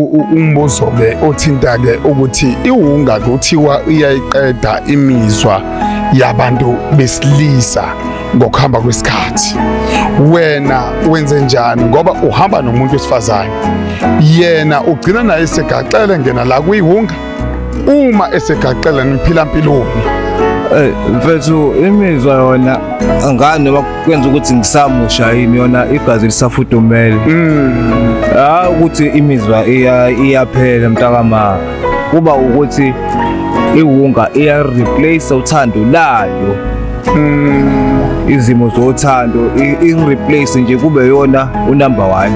umbuzo ke othinta ke ukuthi iwunga kuthiwa iyayiqeda imizwa yabantu besilisa ngokuhamba kwesikhathi. Wena wenze njani ngoba uhamba nomuntu wesifazane? Yena ugcina naye esegaxele ngena la kuyiwunga. Uma esegaxele niphila impiloni. Mfethu imizwa yona angani noma kwenza ukuthi ngisamusha yini yona igazi lisafudumele. Ukuthi imizwa iyaphela mntakama. Kuba ukuthi iwunga iya replace uthando layo. Izimo zothando replace nje kube yona unumber 1.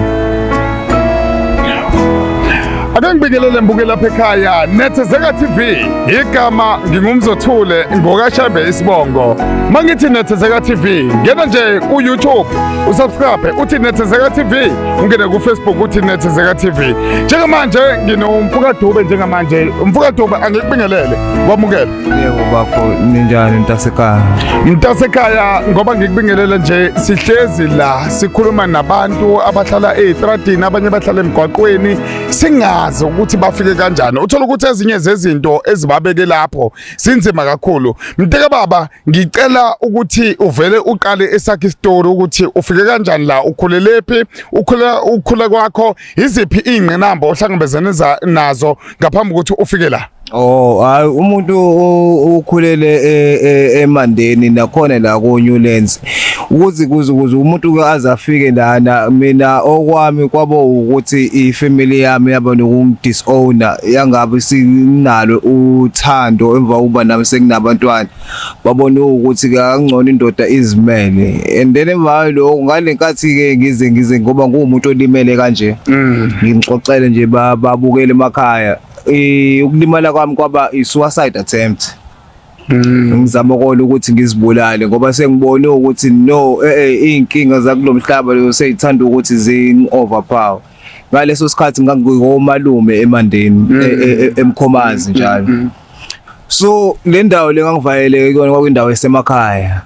Ake ngibingelele mbuke lapha ekhaya Nethezeka TV igama ngingumzothule ngokashabe isibongo. Mangithi Nethezeka TV ngena nje ku YouTube usubscribe uthi Nethezeka TV, ungene ku Facebook uthi Nethezeka TV. Njengamanje nginomfukadube njengamanje umfukadube angikubingelele kwamukela. Yebo bafo ninjani mntasekhaya? Mntasekhaya ngoba ngikubingelele nje sihlezi la sikhuluma nabantu abahlala ezitradini abanye bahlala emgwaqweni singazi ukuthi bafike kanjani. Uthola ukuthi ezinye zezinto ezibabeke lapho sinzima kakhulu. Mnteka baba ngicela ukuthi uvele uqale esakhe story ukuthi ufike kanjani la, ukhulelephi, ukhula kwakho, iziphi ingqinamba ohlangabezene nazo ngaphambi ukuthi ufike la. Hayi umuntu ukhulele emandeni nakhona la ku Newlands ukuze umuntu azafike lana. Mina okwami kwabo ukuthi ifamily yami yaba nokungidisowner yangabe sinalo uthando emva kuba nami sekunabantwana babone ukuthi kangcono indoda izimele. And then emva lo ngalenkathi ke ngize ngoba ngumuntu olimele kanje ngixoxele nje babukele emakhaya. Ukulimala kwami kwaba i-suicide attempt. Ngizama ukuthi ngizibulale ngoba sengibone ukuthi no inkinga zakulomhlaba leyo seyithanda ukuthi zing-overpower. Ngaleso sikhathi ngangikomalume emandeni eMkhomazi njalo. So le ndawo le ngangivayele kuyona kwindawo esemakhaya.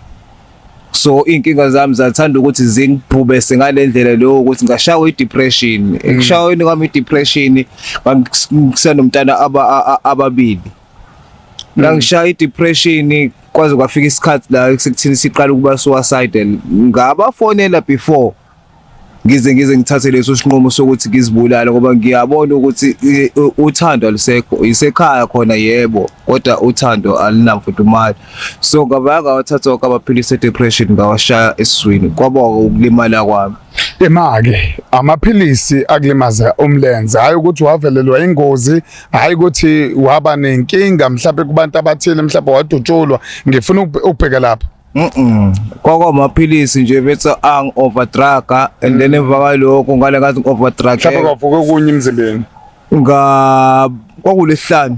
So inkinga zami zathanda ukuthi zingibhube sengalendlela lo ukuthi ngashawa i-depression. Ekushaweni kwami i-depression ngisenomntana ababili. Ngishaya i-depression kwaze kwafika isikhathi la sekuthini siqala ukuba suicidal. Ngabafonela before ngize ngithathe leso sinqumo sokuthi ngizibulala ngoba ngiyabona ukuthi uthando alisekho. Isekhaya khona yebo kodwa uthando alinamfudumali. So ngabanga wathatha amaphilisi e-depression ngawashaya esiswini kwaba ukulimala kwami. Emake amaphilisi akulimaza umlenze, hayi ukuthi wavelelwa ingozi, hayi ukuthi waba nenkinga mhlawumbe kubantu abathile mhlawumbe wadutshulwa. Ngifuna ubheka lapha. Kwakwa amaphilisi nje bethu overdraga and then emva kwalokho ngale ngathi overdrug mhlawumbe kwavuka kunye emzimbeni. Kwakulesihlanu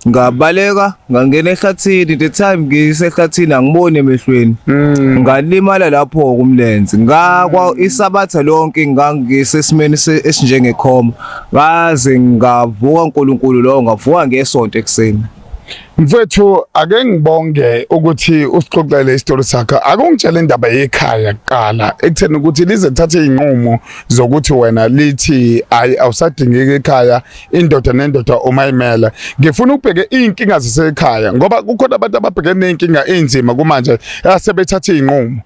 ngabaleka ngangena ehlathini. The time ngisehlathini angibone emehlweni ngalimala lapho kumlenze. Ngakwa isabatha lonke ngangisesimeni esinjengekhoma ngaze ngavuka uNkulunkulu lo ngavuka ngesonto ekseni. Mfethu ake ngibonge ukuthi usixoxele isitori sakho. Akungitshela indaba yekhaya kuqala ekutheni ukuthi lize thathe inqumo zokuthi wena lithi awusadingeki ekhaya, indoda nendoda umayimela. Ngifuna ukubheke inkinga zasekhaya ngoba kukhona abantu ababhekene nenkinga enzima kumanje asebethathe inqumo.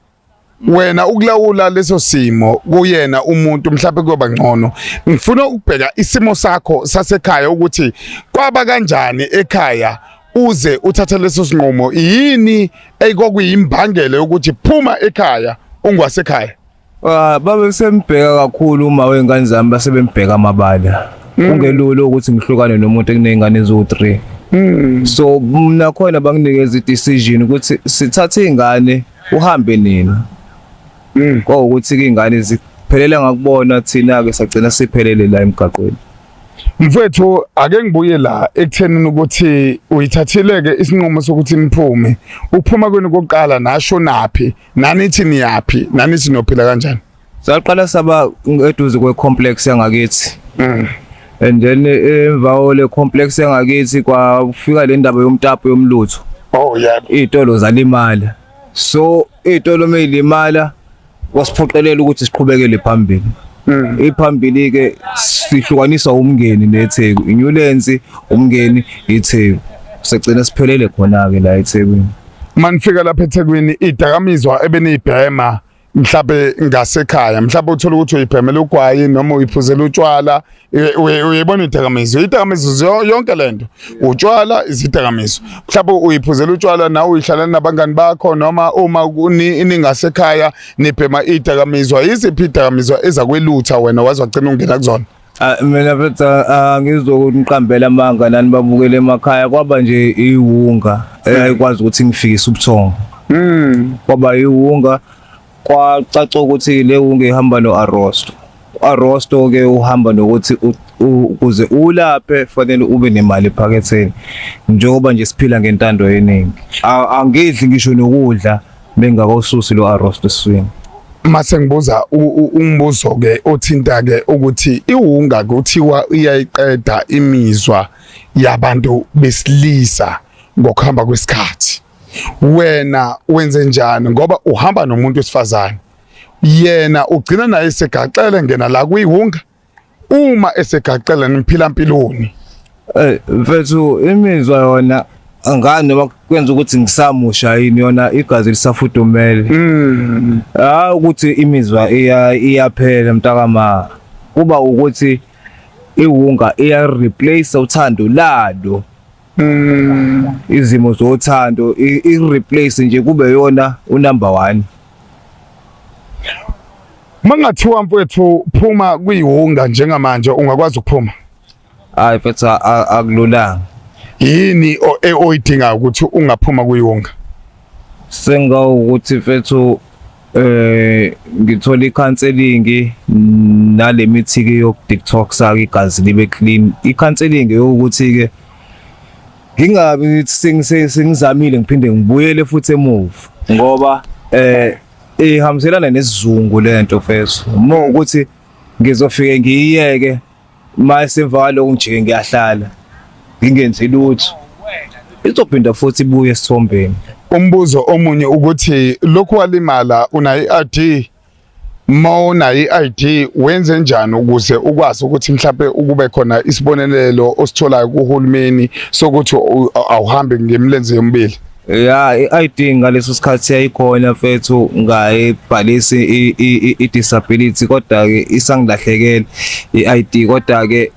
Wena ukulawula leso simo kuyena umuntu mhlawumbe kuba ngcono. Ngifuna ukubheka isimo sakho sasekhaya ukuthi kwaba kanjani ekhaya uze uthathe leso sinqumo. Yini eyikokuyimbangele ukuthi phuma ekhaya ungwasekhaya? Babe sembheka kakhulu uma wengane zami basebembheka amabala. Kungelula ukuthi ngihlukane nomuntu ekunezingane eziwu3. So mina khona banginikeza i-decision ukuthi sithathe ingane uhambe nina. Ukuthi ingane ziphelele ngakubona thina ke sagcina siphelele la emgaqweni. Mfethu ake ngibuye la ekuthenini ukuthi uyithathileke isinqumo sokuthi niphume. Uphuma kwenu kokuqala nasho naphi, nanithi niyapi, nanithi nophila kanjani? Saqala saba eduze kwe-complex yangakithi. And then emva le complex yangakithi kwafika le ndaba yomtapo yomlutho. Oh yeah. Izitolo zalimala. So izitolo meyilimala wasiphoqelela ukuthi siqhubekele phambili. Iphambili ke sihlukaniswa umngeni neTheku, iNewlands umngeni iTheku, sigcina siphelele khona ke la eThekwini. Manifika lapha eThekwini idakamizwa ebenibhema mhlawumbe ngasekhaya mhlawumbe uthola ukuthi uyibhemela ugwayi noma uyiphuzela utshwala uyibona idakamizwa yonke lento utshwala izidakamizwa mhlawumbe uyiphuzela utshwala nawe uyihlala nabangani bakho noma uma ningasekhaya nibhema idakamizwa iziphi idakamizwa ezakwelutha wena wazwagcina ungena kuzona. Mina mfethu ngizokuqambela amanga nani babukele emakhaya kwaba nje iwunga ayikwazi ukuthi ngifikise ubuthongo. Kwaba iwunga kwacaca ukuthi le wunga ihamba noArosto. uArosto ke uhamba nokuthi ukuze ulaphe fanele ube nemali ephaketheni njengoba nje siphila ngentando yeningi. Angidli ngisho nokudla bengakawususi lo Arosto swing. Mase ngibuza umbuzo ke othinta ke ukuthi iwunga kuthiwa iyayiqeda imizwa yabantu besilisa ngokuhamba kwesikhathi. Wena wenze njani ngoba uhamba nomuntu wesifazane yena ugcina naye segaxele ngena la kuyiwunga uma esegaxele niphila impiloni. Mfethu imizwa yona angani noma kwenza ukuthi ngisamusha yini yona igazi lisafudumele. Ukuthi imizwa iyaphela mntakama kuba ukuthi iwunga iya replace uthando lado. Izimo zothando i-replace nje kube yona unumber 1. Mangathiwa mfowethu phuma kuyiwunga njengamanje ungakwazi ukuphuma? Hayi mfethu akululanga. Yini oyidinga ukuthi ungaphuma kuyiwunga? Sengawukuthi mfethu ngithola i-counseling nale mithi ke yok-detox igazi libe clean. I-counseling yokuthi ke ngingabi sengizamile ngiphinde ngibuyele futhi emuva ngoba ihambiselana nesizungu lento mfethu. Uma ukuthi ngizofike ngiyiyeke mase emva ngijike ngiyahlala ngingenzi lutho izophinda futhi ibuye esithombeni. Umbuzo omunye ukuthi lokhu walimala unayi ID mawunayi ID wenze njani ukuze ukwazi ukuthi mhlawumbe ukube khona isibonelelo ositholayo kuhulumeni sokuthi awuhambe ngemlenze yombili? Ya i-ID ngaleso sikhathi yayikhona mfethu ngayibhalisa i-disability kodwa ke isangilahlekela i-ID kodwa ke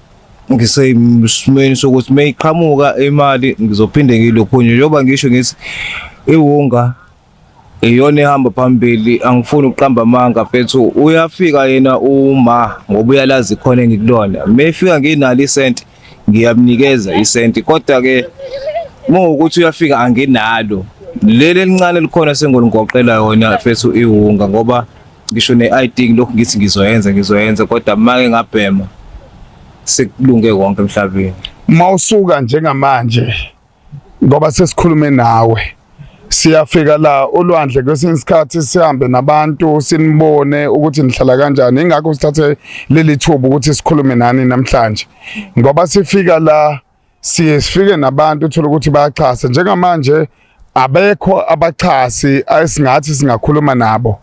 ngisesimeni sokuthi mayiqhamuka imali ngizophinde ngilokhunye njengoba ngisho ngithi iwunga iyona ehamba phambili. Angifuni ukuqamba amanga mfethu uyafika yena uma ngoba uyalazi khona engikulona mayifika nginalo isenti ngiyamnikeza isenti kodwa ke ukuthi uyafika anginalo leli elincane likhona sengoligoqela yona mfethu iwunga ngoba ngisho ne-ID lokhu ngithi ngizoyenza kodwa make ngabhema sekulunge konke emhlabeni. Mawusuka njengamanje ngoba sesikhulume nawe siyafika la olwandle kwesinye isikhathi sihambe nabantu sinibone ukuthi nihlala kanjani ingakho sithathe leli thuba ukuthi sikhulume nani namhlanje ngoba sifika la sifike nabantu uthola ukuthi bayaxhasa njengamanje abekho abaxhasi esingathi singakhuluma nabo.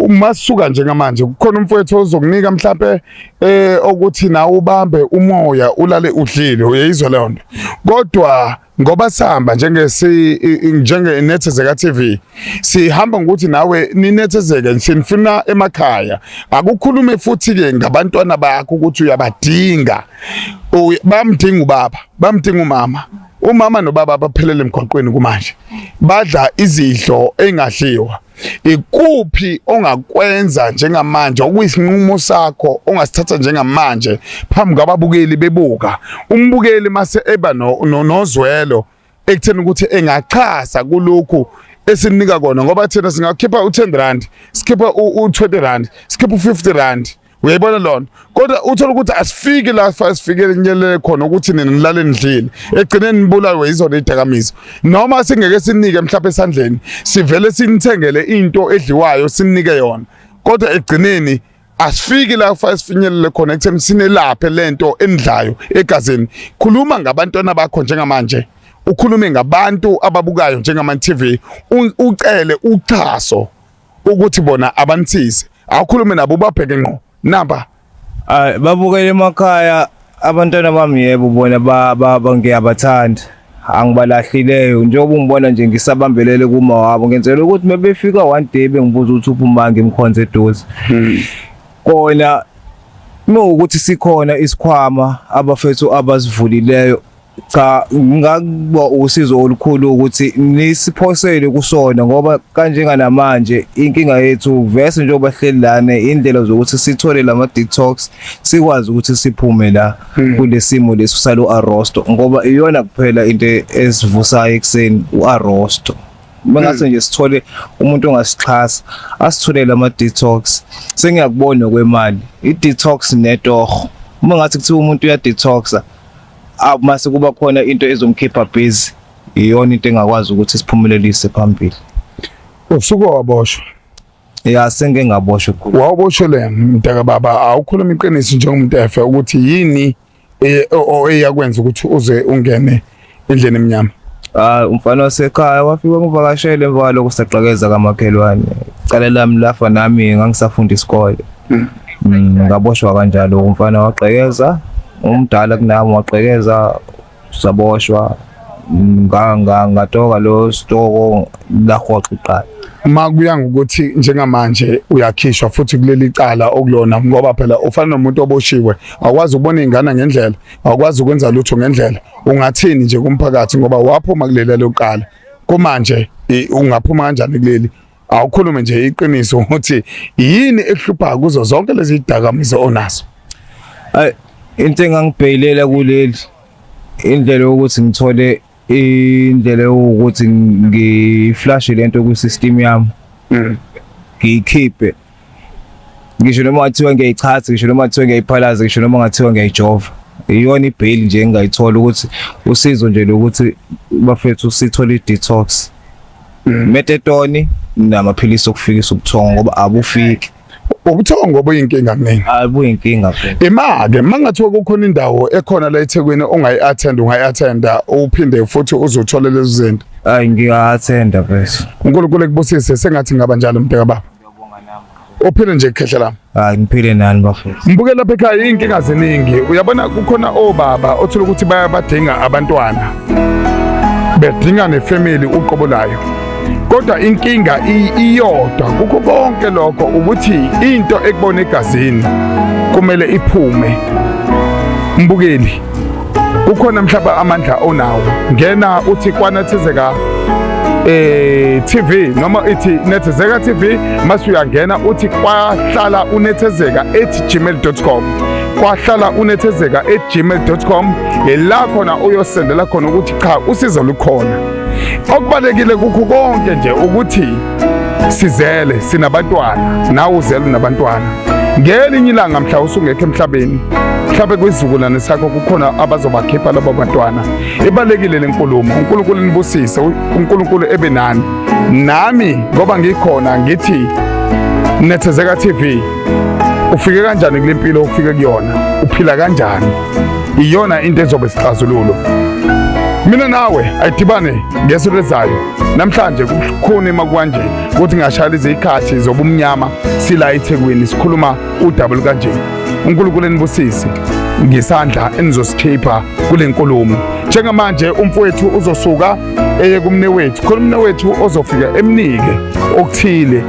Umasuka njengamanje kukhona umfowethu ozokunika mhlawumbe ukuthi nawe ubambe umoya ulale udlile uyizwa leyo nto kodwa ngoba sihamba njengenethezeka TV sihamba ngokuthi nawe ninethezeke sinifuna emakhaya akukhulume futhi ke ngabantwana bakho ukuthi uyabadinga bamdinga ubaba bamdinga umama nobaba baphelele emgwaqweni kumanje badla izidlo engadliwa. Ikuphi ongakwenza njengamanje okuyisinqumo sakho ongasithatha njengamanje phambi kwababukeli bebuka umbukeli mase eba nozwelo ekutheni ukuthi engaxhasa kulokhu esinika kona ngoba thina singakhipha u10 rand sikhipha u20 rand sikhipha u50 rand uyayibona lona kodwa uthola ukuthi asifiki la sifikele kunyelele khona ukuthi nina nilale nidlile egcineni nibulawe izona idakamizwa noma singeke sinike mhlawumbe esandleni sivele sinithengele into edliwayo sinike yona kodwa egcineni asifiki la sifinyelele khona ekutheni sinelaphe lento endlayo egazini. Khuluma ngabantwana bakho njengamanje ukhulume ngabantu ababukayo njengama TV ucele uxhaso ukuthi bona abanithise awukhulume nabo babheke ngqo namba babukela emakhaya abantwana bami yebo bona ngiyabathanda angibalahileyo njengoba ungibona nje ngisabambelele kuma wabo ngenzela ukuthi mebefika one day bengibuza ukuthi uphuma ngimkhonze eduze kona ukuthi sikhona isikhwama abafethu abazivulileyo cha ngakuba usizo olukhulu ukuthi nisiphosele kusona ngoba kanjenga namanje inkinga yethu vese njengoba hleli lana indlela zokuthi sithole lama detox sikwazi ukuthi siphume la kulesimo lesisalo arrosto ngoba iyona kuphela into esivusayo ekseni uarrosto mangase nje sithole umuntu ongasixhasa asithole lama detox sengiyakubona kwemali i-detox netoho uma ngathi kuthiwa umuntu uya detoxa mase kuba khona into ezomkhipha busy iyona into engakwazi ukuthi siphumelelise phambili. Usuke waboshwa? Ya senge ngaboshwa khulu. Wawuboshwele mntaka baba awukhuluma iqiniso njengomuntu efe ukuthi yini eyakwenza ukuthi uze ungene endleni eminyama? Umfana wasekhaya wafika ngivakashele emva kwalokho saxakeza kamakhelwane. Cala lami lafa nami ngangisafunda isikole. Ngaboshwa kanjalo umfana waxekeza umdala kunami waqhekeza saboshwa ngatoka lo stoko la hoxa iqala makuya ngokuthi njengamanje uyakhishwa futhi kuleli cala okulona ngoba phela ufana nomuntu oboshiwe awukwazi ukubona izingane ngendlela awukwazi ukwenza lutho ngendlela ungathini nje kumphakathi ngoba waphuma kuleli loqala kumanje ungaphuma kanjani kuleli awukhulume nje iqiniso ukuthi yini ekuhlupha kuzo zonke lezi zidakamizwa onazo into engangibheyilela kuleli indlela ukuthi ngithole indlela ukuthi ngiflash lento ku system yami ngiyikhiphe ngisho noma ngathiwa ngiyichatha ngisho noma ngathiwa ngiyiphalaza ngisho noma ngathiwa ngiyijova iyona ibheli nje engayithola ukuthi usizo nje lokuthi bafethu sithole i-detox metetoni namaphilisi okufikisa ubuthongo ngoba abufiki ubuthongo buyinkinga kunini buyinkinga phela imake mangathiwa kukhona indawo ekhona la eThekwini ungayi-attenda uphinde futhi uzothola lezo zinto ngiya-attenda bese uNkulunkulu ekubusise sengathi ngaba njalo mnteka baba ngiyabonga nami uphile nje kukhehla lami ngiphile nani bafethu mbuke lapha ekhaya inkinga ziningi uyabona kukhona obaba othola ukuthi bayabadinga abantwana bedinga nefamily uqobo layo kodwa inkinga iyodwa kukho konke lokho ukuthi into ekubona egazini kumele iphume mbukeli kukhona mhlaba amandla onawo ngena uthi kwanethezeka TV noma ithi nethezeka TV mase uyangena uthi kwahlala unethezeka @gmail.com kwahlala unethezeka @gmail.com la khona uyosendela khona ukuthi cha usizo lukhona okubalekile kukho konke nje ukuthi sizele sinabantwana nawe uzele unabantwana ngelinye ilanga mhla usungekho emhlabeni mhlawumbe kwizizukulwane sakho kukhona abazobakhipha labo bantwana ibalekile lenkulumo uNkulunkulu nibusise uNkulunkulu ebe nani nami ngoba ngikhona ngithi nethezeka TV ufike kanjani kule mpilo ufike kuyona uphila kanjani iyona into ezobe sixazululo mina nawe ayidibane ngeso lezayo namhlanje kukhona emakwanje ukuthi ngashaya izikhathi zobumnyama sila eThekwini sikhuluma udouble kanje uNkulunkulu enibusise ngisandla enizosikhipha kule nkulumo njengamanje umfowethu uzosuka eye kumne wethu khona umne wethu ozofika emnike okuthile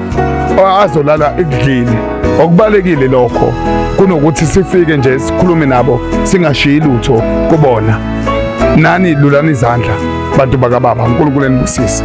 azolala ekudlini okubalekile lokho kunokuthi sifike nje sikhulume nabo singashiyi lutho kubona nani lulani izandla bantu bakababa uNkulunkulu enibusise